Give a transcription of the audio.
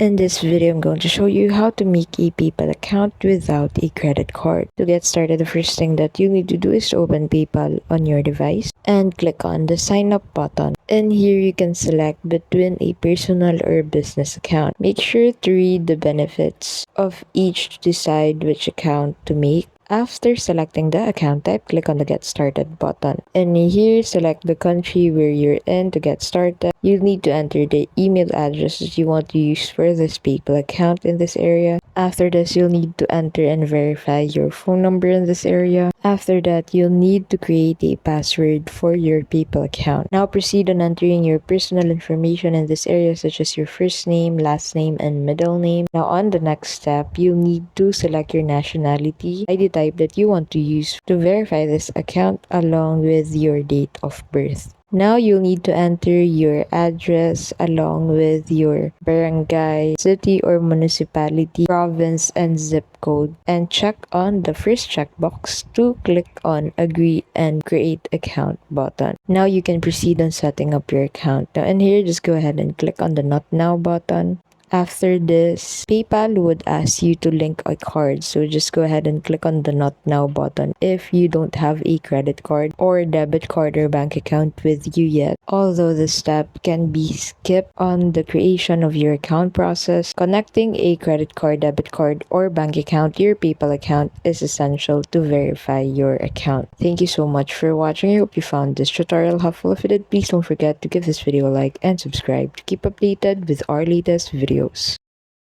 In this video, I'm going to show you how to make a PayPal account without a credit card. To get started, the first thing that you need to do is to open PayPal on your device and click on the sign up button. And here you can select between a personal or business account. Make sure to read the benefits of each to decide which account to make. After selecting the account type, click on the Get Started button. And here, select the country where you're in to get started. You'll need to enter the email address that you want to use for this PayPal account in this area. After this, you'll need to enter and verify your phone number in this area. After that, you'll need to create a password for your PayPal account. Now proceed on entering your personal information in this area, such as your first name, last name, and middle name. Now on the next step, you'll need to select your nationality, ID type that you want to use to verify this account along with your date of birth. Now you'll need to enter your address along with your barangay, city or municipality, province, and zip code, and check on the first checkbox to click on Agree and Create Account button. Now you can proceed on setting up your account. Now in here, just go ahead and click on the Not Now button. After this, PayPal would ask you to link a card. So just go ahead and click on the Not Now button if you don't have a credit card or debit card or bank account with you yet. Although this step can be skipped on the creation of your account process, connecting a credit card, debit card, or bank account to your PayPal account is essential to verify your account. Thank you so much for watching. I hope you found this tutorial helpful. If you did, please don't forget to give this video a like and subscribe to keep updated with our latest videos.